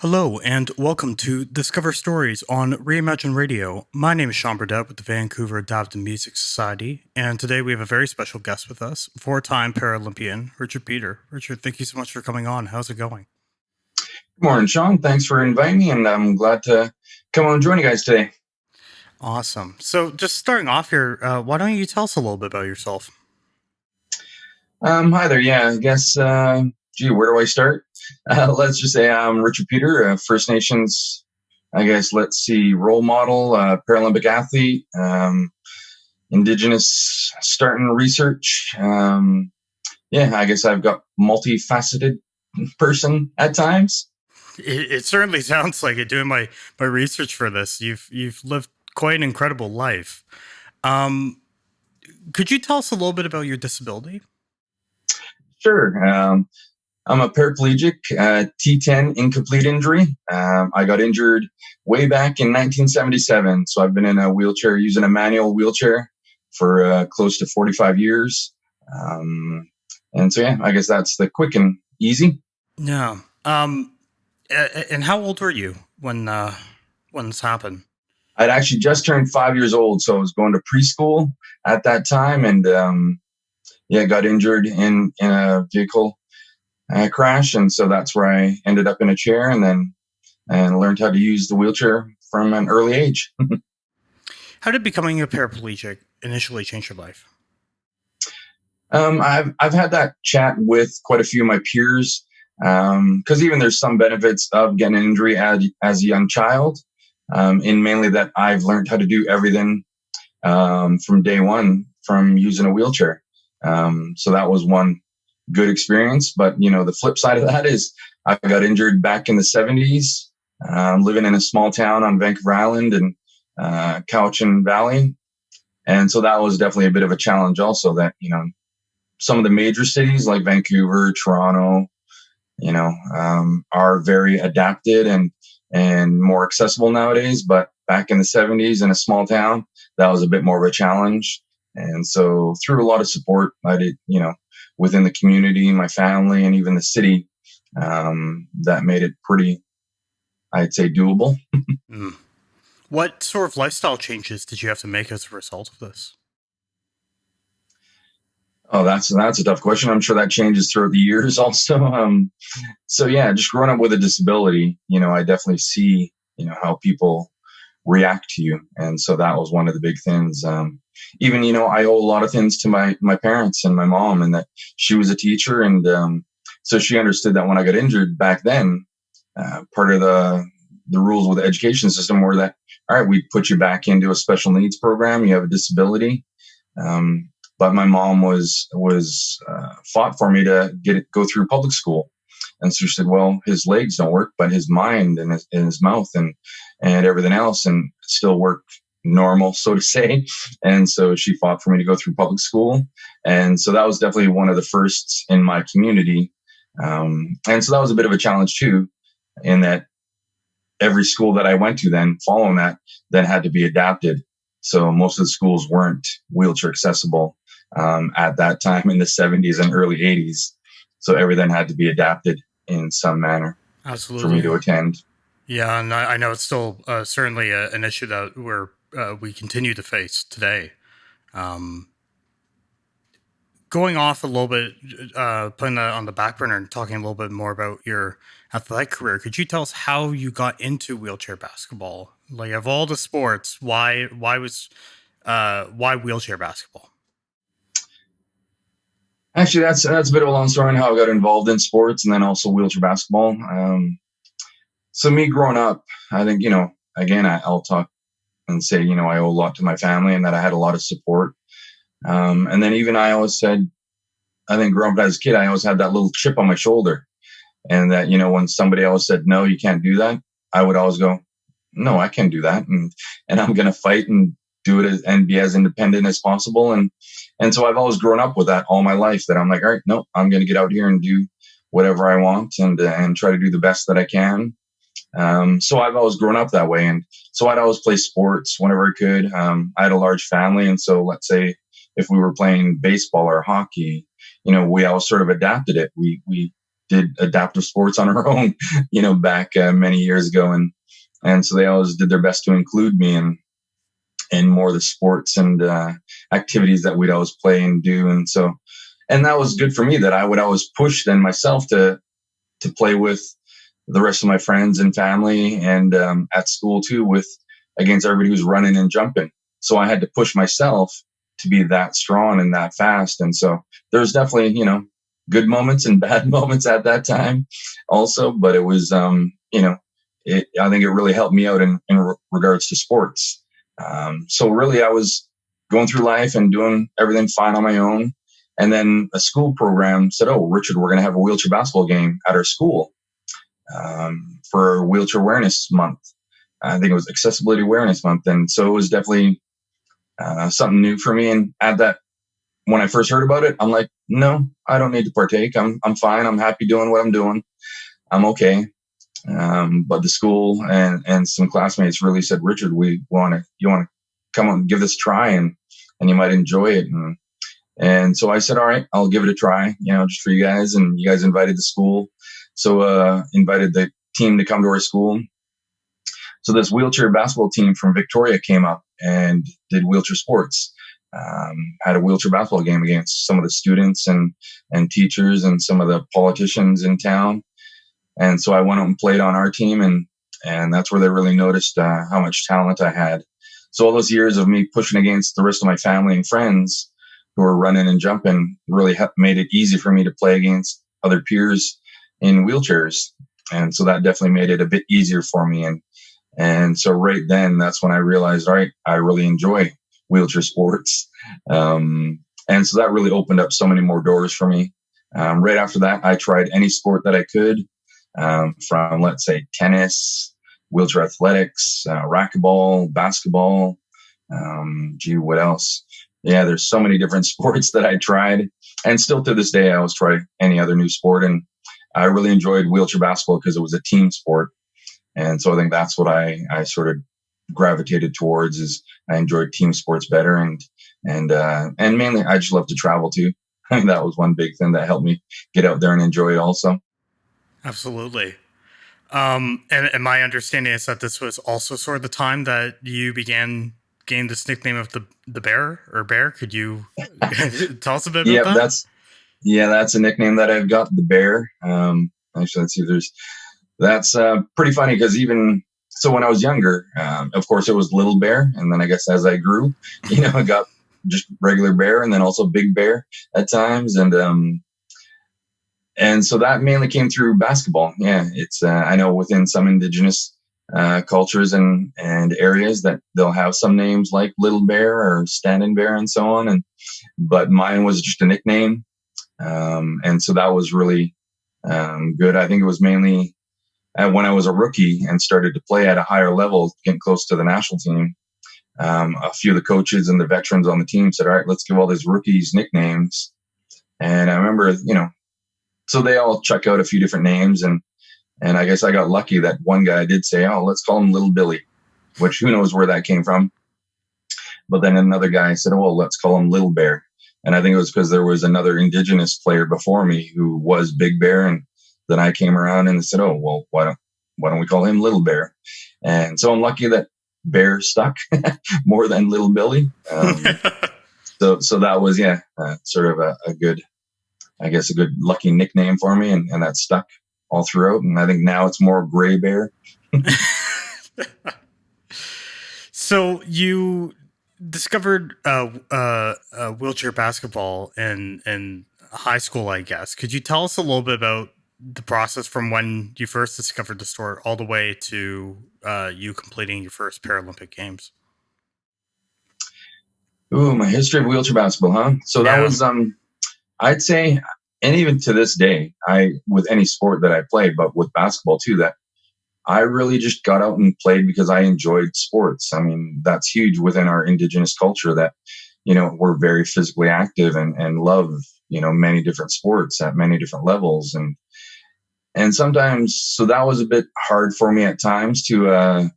Hello, and welcome to Discover Stories on Reimagine Radio. My name is Sean Burdett with the Vancouver Adapted Music Society, and today we have a very special guest with us, four-time Paralympian, Richard Peter. Richard, thank you so much for coming on. How's it going? Good morning, Sean. Thanks for inviting me, and I'm glad to come on and join you guys today. Awesome. So just starting off here, why don't you tell us a little bit about yourself? Hi there. Yeah, I guess, where do I start? Let's just say I'm Richard Peter, First Nations, role model, Paralympic athlete, Indigenous starting research. I guess I've got multifaceted person at times. It certainly sounds like it. Doing my research for this, you've lived quite an incredible life. Could you tell us a little bit about your disability? Sure. I'm a paraplegic, T10 incomplete injury. I got injured way back in 1977. So I've been in a wheelchair, using a manual wheelchair for close to 45 years. I guess that's the quick and easy. Yeah. And how old were you when this happened? I'd actually just turned 5 years old. So I was going to preschool at that time, and got injured in a vehicle crash. And so that's where I ended up in a chair and learned how to use the wheelchair from an early age. How did becoming a paraplegic initially change your life? I've had that chat with quite a few of my peers, because even there's some benefits of getting an injury as a young child, in mainly that I've learned how to do everything from day one from using a wheelchair. So that was one good experience. But, the flip side of that is I got injured back in the 70s, living in a small town on Vancouver Island and Cowichan Valley. And so that was definitely a bit of a challenge also, that, some of the major cities like Vancouver, Toronto, are very adapted and more accessible nowadays. But back in the 70s in a small town, that was a bit more of a challenge. And so through a lot of support, I did, within the community, my family, and even the city, that made it pretty, I'd say, doable. What sort of lifestyle changes did you have to make as a result of this? Oh, that's a tough question. I'm sure that changes throughout the years also. Just growing up with a disability, I definitely see, how people react to you. And so that was one of the big things. Even, I owe a lot of things to my parents and my mom, and that she was a teacher. And so she understood that when I got injured back then, part of the rules with the education system were that, all right, we put you back into a special needs program. You have a disability. But my mom was fought for me to go through public school. And so she said, well, his legs don't work, but his mind and his mouth and everything else and still work normal, so to say. And so she fought for me to go through public school. And so that was definitely one of the firsts in my community. And so that was a bit of a challenge too, in that every school that I went to then following that then had to be adapted. So most of the schools weren't wheelchair accessible at that time in the 70s and early 80s. So everything had to be adapted in some manner. Absolutely. For me to attend. Yeah, and I know it's still certainly an issue that we continue to face today. Going off a little bit, putting that on the back burner and talking a little bit more about your athletic career, could you tell us how you got into wheelchair basketball? Like, of all the sports, why wheelchair basketball? Actually, that's a bit of a long story on how I got involved in sports and then also wheelchair basketball. So me growing up, I think, again, I'll talk and say, I owe a lot to my family and that I had a lot of support. And then even I always said, I think growing up as a kid, I always had that little chip on my shoulder. And that, when somebody else said, no, you can't do that, I would always go, no, I can do that. And I'm going to fight and do it and be as independent as possible. And so I've always grown up with that all my life, that I'm like, all right, no, I'm going to get out here and do whatever I want and try to do the best that I can. So I've always grown up that way. And so I'd always play sports whenever I could. I had a large family. And so let's say if we were playing baseball or hockey, we always sort of adapted it. We did adaptive sports on her own, back many years ago. And so they always did their best to include me in more of the sports and activities that we'd always play and do. And that was good for me, that I would always push then myself to play with the rest of my friends and family, and at school too, against everybody who's running and jumping. So I had to push myself to be that strong and that fast. And so there's definitely, good moments and bad moments at that time also, but it was, I think it really helped me out in regards to sports. So really I was going through life and doing everything fine on my own. And then a school program said, "Oh, Richard, we're going to have a wheelchair basketball game at our school for Wheelchair Awareness Month." I think it was Accessibility Awareness Month. And so it was definitely something new for me. And when I first heard about it, I'm like, no, I don't need to partake. I'm fine. I'm happy doing what I'm doing. I'm okay. But the school and some classmates really said, "Richard, you want to come on and give this a try, and you might enjoy it." And so I said, "All right, I'll give it a try, just for you guys." And you guys invited the school. So invited the team to come to our school. So this wheelchair basketball team from Victoria came up and did wheelchair sports. Had a wheelchair basketball game against some of the students and teachers and some of the politicians in town. And so I went out and played on our team, and that's where they really noticed how much talent I had. So all those years of me pushing against the rest of my family and friends who were running and jumping really made it easy for me to play against other peers in wheelchairs. And so that definitely made it a bit easier for me. And so right then, that's when I realized, all right, I really enjoy wheelchair sports. And so that really opened up so many more doors for me. Right after that, I tried any sport that I could, from, let's say, tennis, wheelchair athletics, racquetball, basketball. What else? Yeah, there's so many different sports that I tried. And still to this day, I always try any other new sport. And I really enjoyed wheelchair basketball because it was a team sport. And so I think that's what I sort of gravitated towards, is I enjoyed team sports better. And mainly I just love to travel too. I think that was one big thing that helped me get out there and enjoy it also. Absolutely. And my understanding is that this was also sort of the time that you gained this nickname of the bear or bear. Could you tell us a bit about that? That's a nickname that I've got, the bear. Actually, let's see. That's pretty funny, because even so, when I was younger, of course, it was Little Bear, and then I guess as I grew, I got just regular bear, and then also Big Bear at times, and so that mainly came through basketball. Yeah, it's I know within some Indigenous cultures and areas that they'll have some names like Little Bear or Standing Bear and so on, but mine was just a nickname, and so that was really good. I think it was mainly when I was a rookie and started to play at a higher level, getting close to the national team. A few of the coaches and the veterans on the team said, "All right, let's give all these rookies nicknames." And I remember, so they all check out a few different names, and I guess I got lucky that one guy did say, "Oh, let's call him Little Billy," which who knows where that came from. But then another guy said, "Oh, well, let's call him Little Bear." And I think it was because there was another Indigenous player before me who was Big Bear, and then I came around and said, "Oh, well, why don't we call him Little Bear?" And so I'm lucky that Bear stuck more than Little Billy. So that was, sort of a good, I guess, a good lucky nickname for me, and that stuck all throughout. And I think now it's more Gray Bear. So you discovered wheelchair basketball in high school, I guess. Could you tell us a little bit about the process from when you first discovered the sport all the way to you completing your first Paralympic Games? Ooh, my history of wheelchair basketball, huh? So that was, I'd say, and even to this day, with any sport that I played, but with basketball too, that I really just got out and played because I enjoyed sports. I mean, that's huge within our Indigenous culture that, we're very physically active and love, many different sports at many different levels. And sometimes, so that was a bit hard for me at times to,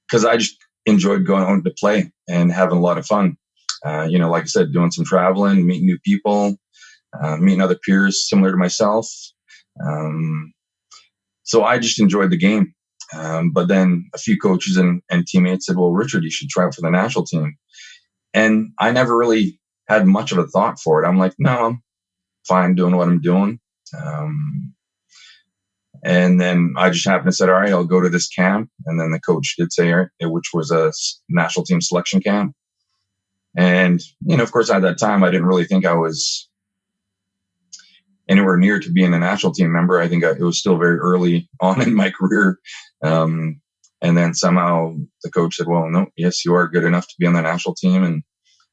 because I just enjoyed going out to play and having a lot of fun. Like I said, doing some traveling, meeting new people, meeting other peers similar to myself. Um, so I just enjoyed the game. But then a few coaches and teammates said, well, Richard, you should try out for the national team. And I never really had much of a thought for it. I'm like, no, I'm fine doing what I'm doing. Um, and then I just happened to say, all right, I'll go to this camp. And then the coach did say, all right, which was a national team selection camp. And, of course, at that time, I didn't really think I was anywhere near to being a national team member. I think it was still very early on in my career. Um, and then somehow the coach said, well, no, yes, you are good enough to be on the national team.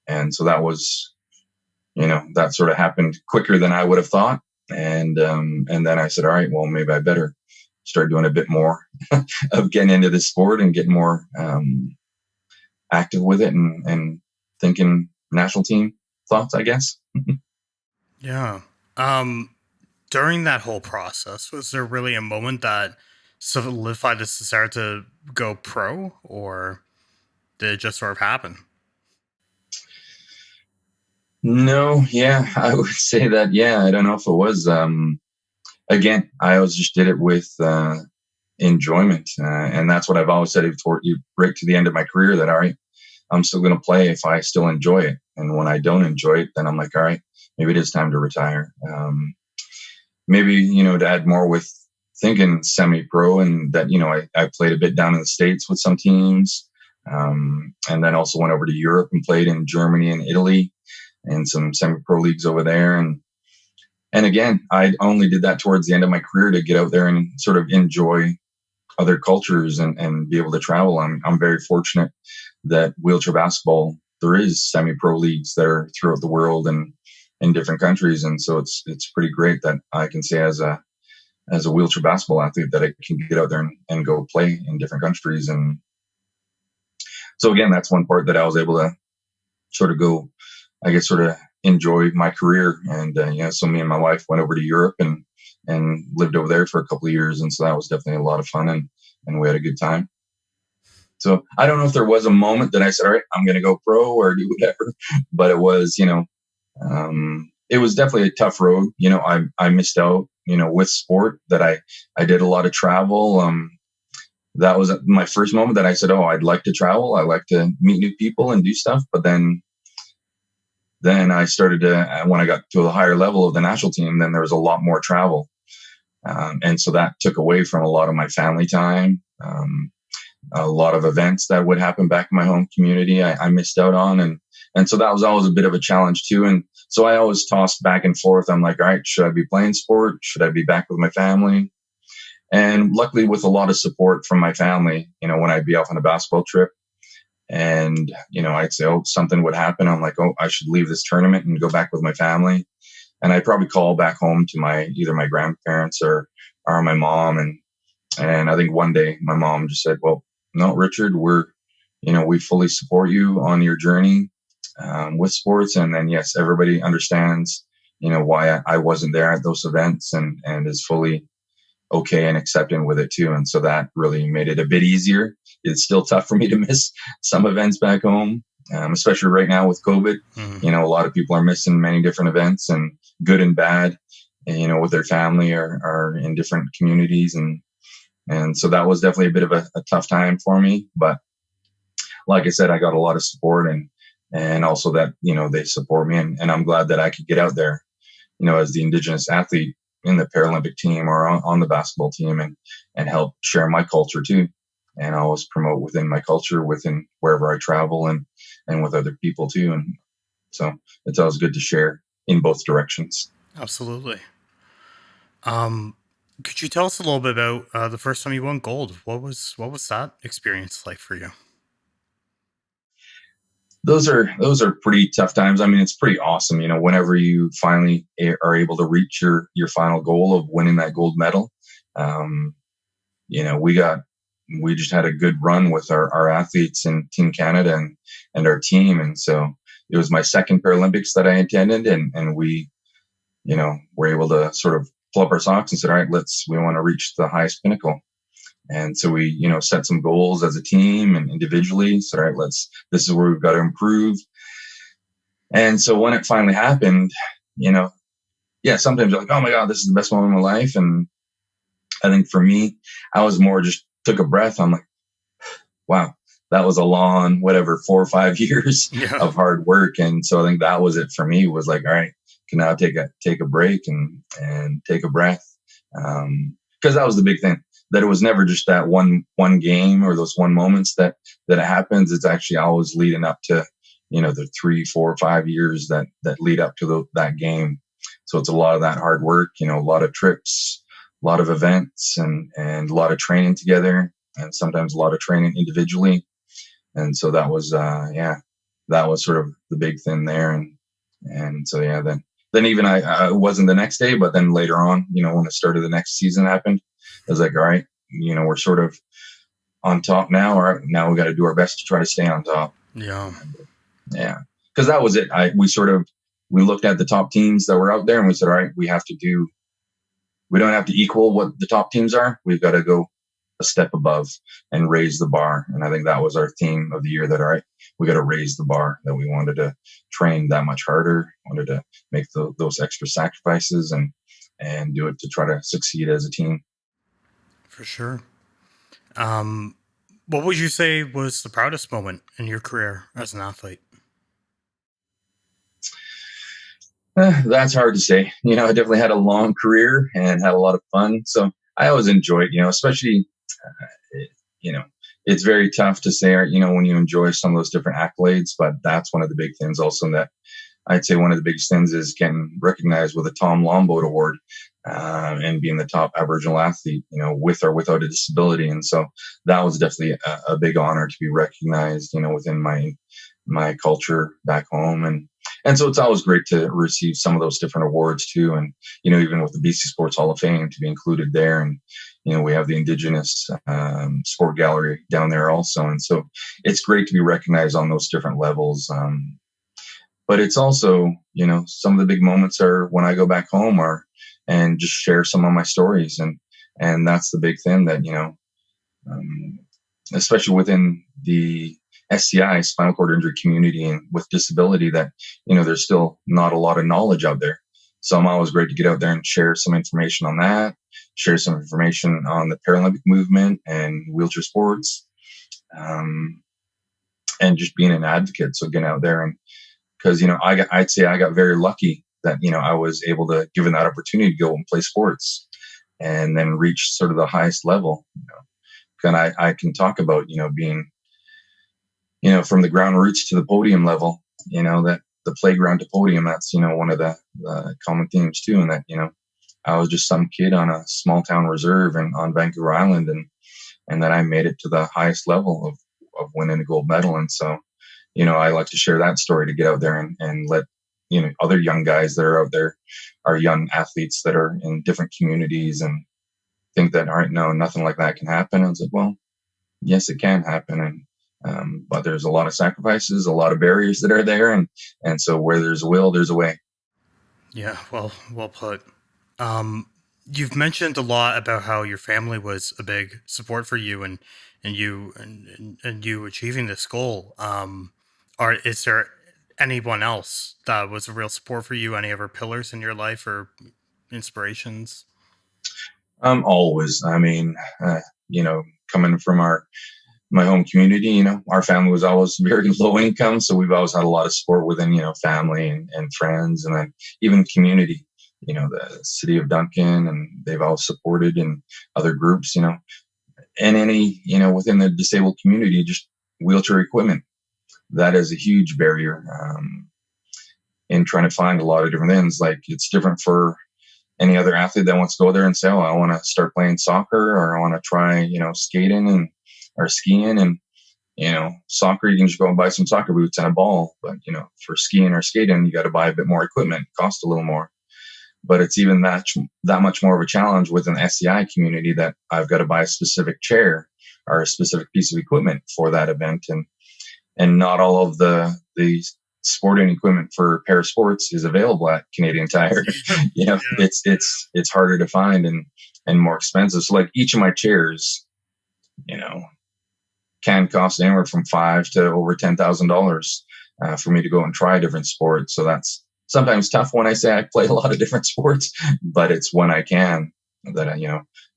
And so that was, that sort of happened quicker than I would have thought. And then I said, all right, well, maybe I better start doing a bit more of getting into this sport and getting more active with it and thinking national team thoughts, I guess. Yeah. Um, During that whole process, was there really a moment that solidified this desire to go pro, or did it just sort of happen? No, yeah, I would say that. Yeah, I don't know if it was. Again, I always just did it with enjoyment, and that's what I've always said toward you right to the end of my career. That all right, I'm still going to play if I still enjoy it, and when I don't enjoy it, then I'm like, all right, maybe it is time to retire. Maybe to add more with thinking semi-pro, and that I played a bit down in the States with some teams, and then also went over to Europe and played in Germany and Italy and some semi-pro leagues over there. And again, I only did that towards the end of my career to get out there and sort of enjoy other cultures and be able to travel. I'm very fortunate that wheelchair basketball, there is semi-pro leagues that are throughout the world and in different countries. And so it's pretty great that I can say as a wheelchair basketball athlete that I can get out there and go play in different countries. And so again, that's one part that I was able to sort of go, I guess, sort of enjoy my career. And so me and my wife went over to Europe and lived over there for a couple of years, and so that was definitely a lot of fun, and we had a good time. So I don't know if there was a moment that I said, all right, I'm going to go pro or do whatever, but it was, it was definitely a tough road. I missed out, with sport that I did a lot of travel. That was my first moment that I said, oh, I'd like to travel. I like to meet new people and do stuff. But then I started to, when I got to a higher level of the national team, then there was a lot more travel. And so that took away from a lot of my family time. A lot of events that would happen back in my home community, I missed out on. And so that was always a bit of a challenge too. And so I always tossed back and forth. I'm like, all right, should I be playing sport? Should I be back with my family? And luckily with a lot of support from my family, when I'd be off on a basketball trip and, I'd say, oh, something would happen. I'm like, oh, I should leave this tournament and go back with my family. And I'd probably call back home to either my grandparents or my mom. And I think one day my mom just said, well, no, Richard, we fully support you on your journey with sports. And then, yes, everybody understands, why I wasn't there at those events and is fully okay and accepting with it too. And so that really made it a bit easier. It's still tough for me to miss some events back home, especially right now with COVID. Mm-hmm. A lot of people are missing many different events, and good and bad, and, with their family are in different communities. And so that was definitely a bit of a tough time for me. But like I said, I got a lot of support and also that, they support me. And I'm glad that I could get out there, as the Indigenous athlete in the Paralympic team or on the basketball team and help share my culture too. And I always promote within my culture, within wherever I travel and with other people too. And so it's always good to share in both directions. Absolutely. Could you tell us a little bit about the first time you won gold? What was that experience like for you? Those are pretty tough times. I mean, it's pretty awesome, whenever you finally are able to reach your final goal of winning that gold medal. Um, we just had a good run with our athletes in Team Canada and our team. And so it was my second Paralympics that I attended, and we, were able to sort of pull up our socks and said, all right, we want to reach the highest pinnacle. And so we, set some goals as a team and individually. So, all right, this is where we've got to improve. And so when it finally happened, yeah, sometimes you're like, oh my God, this is the best moment of my life. And I think for me, I was more just took a breath. I'm like, wow, that was a long, whatever, 4 or 5 years Yeah, of hard work. And so I think that was it for me, was like, all right, can now take a break and take a breath. Cause that was the big thing, that it was never just that one game or those one moments that it happens. It's actually always leading up to, the 3, 4, 5 years that lead up to that game. So it's a lot of that hard work, a lot of trips, a lot of events, and a lot of training together, and sometimes a lot of training individually. And so that was, that was sort of the big thing there. And so, yeah, then even I wasn't the next day, but then later on, when the start of the next season happened, I was like, all right, we're sort of on top now. All right, now we got to do our best to try to stay on top. yeah, And, yeah, because that was it. We looked at the top teams that were out there, and we said, all right, we don't have to equal what the top teams are. We've got to go a step above and raise the bar. And I think that was our theme of the year, that, all right, we got to raise the bar, that we wanted to train that much harder, wanted to make those extra sacrifices, and do it to try to succeed as a team. for sure. Um, what would you say was the proudest moment in your career as an athlete? That's hard to say. I definitely had a long career and had a lot of fun. So I always enjoyed, especially, it, you know, it's very tough to say, when you enjoy some of those different accolades, but that's one of the big things also, that I'd say one of the biggest things is getting recognized with a Tom Lomboat Award, and being the top Aboriginal athlete, with or without a disability. And so that was definitely a big honor to be recognized, within my culture back home. And so it's always great to receive some of those different awards too. And, even with the BC Sports Hall of Fame, to be included there. And, we have the Indigenous Sport Gallery down there also. And so it's great to be recognized on those different levels. But it's also, some of the big moments are when I go back home, and just share some of my stories. And that's the big thing, that, um, especially within the SCI, spinal cord injury community, and with disability, that, there's still not a lot of knowledge out there. So I'm always great to get out there and share some information on that, share some information on the Paralympic movement and wheelchair sports, um, and just being an advocate. So getting out there, and because, I'd say I got very lucky that, I was able to, given that opportunity, to go and play sports and then reach sort of the highest level. And I can talk about, being, from the ground roots to the podium level, that the playground to podium, that's, one of the common themes too. And that, I was just some kid on a small town reserve and on Vancouver Island, and that I made it to the highest level of winning a gold medal. And so, I like to share that story, to get out there and let, other young guys that are out there, are young athletes that are in different communities, and think that, all right, no, nothing like that can happen. And I was like, well, yes, it can happen. But there's a lot of sacrifices, a lot of barriers that are there. And so where there's a will, there's a way. Yeah, well put. Um, you've mentioned a lot about how your family was a big support for you, and you achieving this goal. Is there anyone else that was a real support for you? Any other pillars in your life or inspirations? Always, I mean, coming from my home community, our family was always very low income. So we've always had a lot of support within, family and friends, and then even community, the city of Duncan, and they've all supported, and other groups, and any, within the disabled community, just wheelchair equipment. That is a huge barrier, in trying to find a lot of different things. Like, it's different for any other athlete that wants to go there and say, oh, I want to start playing soccer, or I want to try, skating or skiing. And, soccer, you can just go and buy some soccer boots and a ball. But, for skiing or skating, you got to buy a bit more equipment, cost a little more. But it's even that much more of a challenge with an SCI community, that I've got to buy a specific chair or a specific piece of equipment for that event. And not all of the sporting equipment for para sports is available at Canadian Tire. Yeah. It's harder to find, and more expensive. So, like, each of my chairs, you know, can cost anywhere from $5,000 to over $10,000 for me to go and try different sports. So that's sometimes tough when I say I play a lot of different sports, but it's when I can that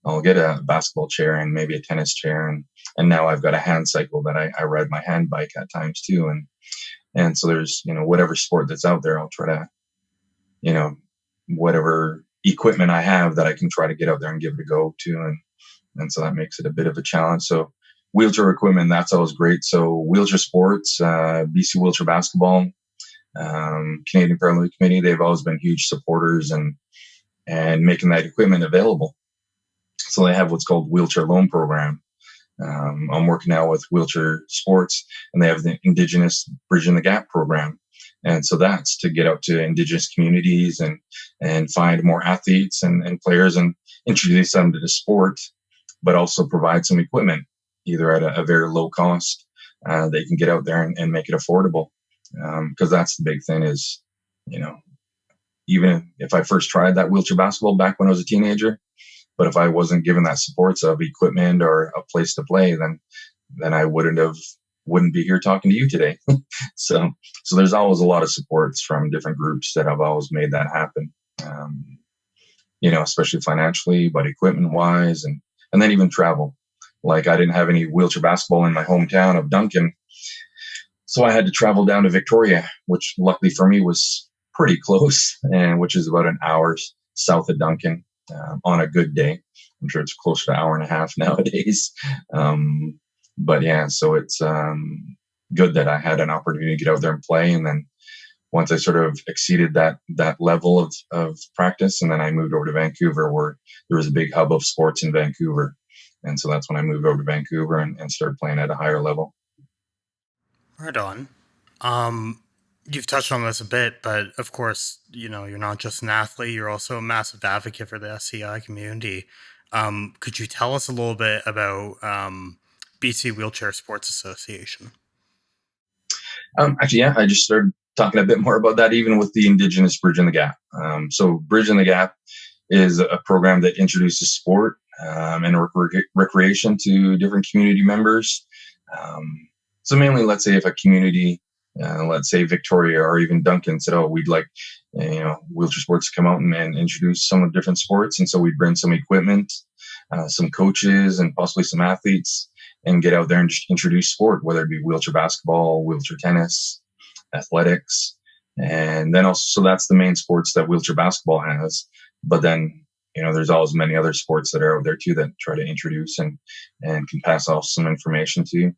I'll get a basketball chair and maybe a tennis chair, and now I've got a hand cycle that I ride my hand bike at times too, and so there's whatever sport that's out there, I'll try to you know whatever equipment I have that I can try to get out there and give it a go to, and so that makes it a bit of a challenge. So wheelchair equipment, that's always great. So wheelchair sports, BC Wheelchair Basketball, Canadian Paralympic Committee, they've always been huge supporters and making that equipment available. So they have what's called wheelchair loan program. I'm working now with wheelchair sports, and they have the Indigenous Bridging the Gap program. And so that's to get out to Indigenous communities and find more athletes and players and introduce them to the sport, but also provide some equipment, either at a very low cost. They can get out there and make it affordable. Because that's the big thing is, even if I first tried that wheelchair basketball back when I was a teenager, but if I wasn't given that supports of equipment or a place to play, then I wouldn't be here talking to you today. So there's always a lot of supports from different groups that have always made that happen. Especially financially, but equipment wise, and then even travel. Like I didn't have any wheelchair basketball in my hometown of Duncan, so I had to travel down to Victoria, which luckily for me was pretty close, and which is about an hour south of Duncan on a good day. I'm sure it's close to an hour and a half nowadays. But yeah, so it's good that I had an opportunity to get out there and play. And then once I sort of exceeded that level of practice, and then I moved over to Vancouver, where there was a big hub of sports in Vancouver. And so that's when I moved over to Vancouver and started playing at a higher level. Right on. You've touched on this a bit, but of course, you're not just an athlete, you're also a massive advocate for the SCI community. Could you tell us a little bit about BC Wheelchair Sports Association? Actually, yeah, I just started talking a bit more about that, even with the Indigenous Bridging the Gap. So Bridging the Gap is a program that introduces sport and recreation to different community members. So mainly, let's say if a community, let's say Victoria or even Duncan said, "Oh, we'd like, wheelchair sports to come out and introduce some of the different sports," and so we'd bring some equipment, some coaches, and possibly some athletes, and get out there and just introduce sport, whether it be wheelchair basketball, wheelchair tennis, athletics, and then also, so that's the main sports that wheelchair basketball has. But then, there's always many other sports that are out there too that try to introduce and can pass off some information to you.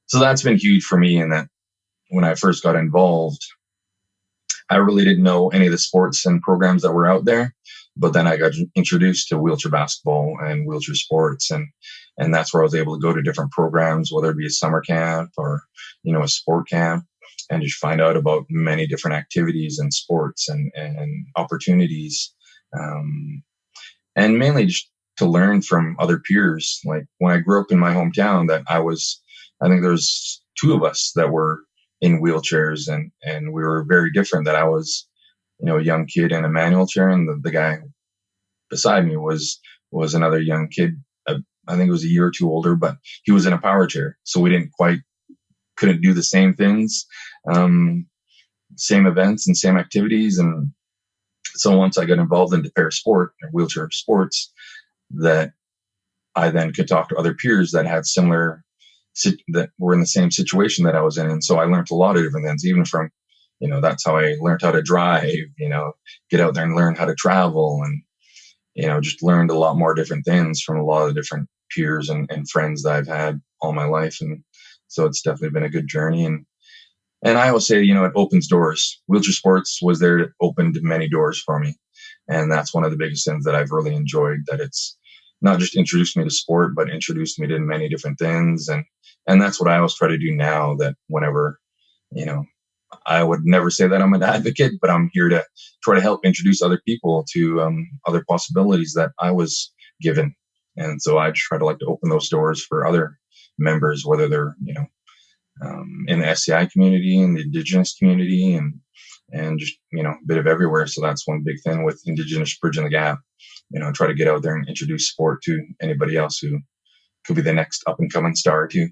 So that's been huge for me in that when I first got involved, I really didn't know any of the sports and programs that were out there. But then I got introduced to wheelchair basketball and wheelchair sports. And that's where I was able to go to different programs, whether it be a summer camp or, a sport camp, and just find out about many different activities and sports and opportunities. And mainly just to learn from other peers. Like when I grew up in my hometown, I think there's two of us that were in wheelchairs, and we were very different. That I was, a young kid in a manual chair, and the guy beside me was another young kid. I think it was a year or two older, but he was in a power chair. So we couldn't do the same things, same events and same activities. And so once I got involved in pair sport or wheelchair sports, that I then could talk to other peers that had that were in the same situation that I was in. And so I learned a lot of different things, even from, that's how I learned how to drive, get out there and learn how to travel, and, just learned a lot more different things from a lot of different peers and friends that I've had all my life. And so it's definitely been a good journey. And I always say, it opens doors. Wheelchair sports was there to open many doors for me. And that's one of the biggest things that I've really enjoyed, that it's not just introduced me to sport, but introduced me to many different things. And that's what I always try to do now, that whenever, I would never say that I'm an advocate, but I'm here to try to help introduce other people to other possibilities that I was given. And so I just try to open those doors for other members, whether they're, in the SCI community, in the Indigenous community, and just, a bit of everywhere. So that's one big thing with Indigenous Bridging the Gap, try to get out there and introduce sport to anybody else who could be the next up and coming star too.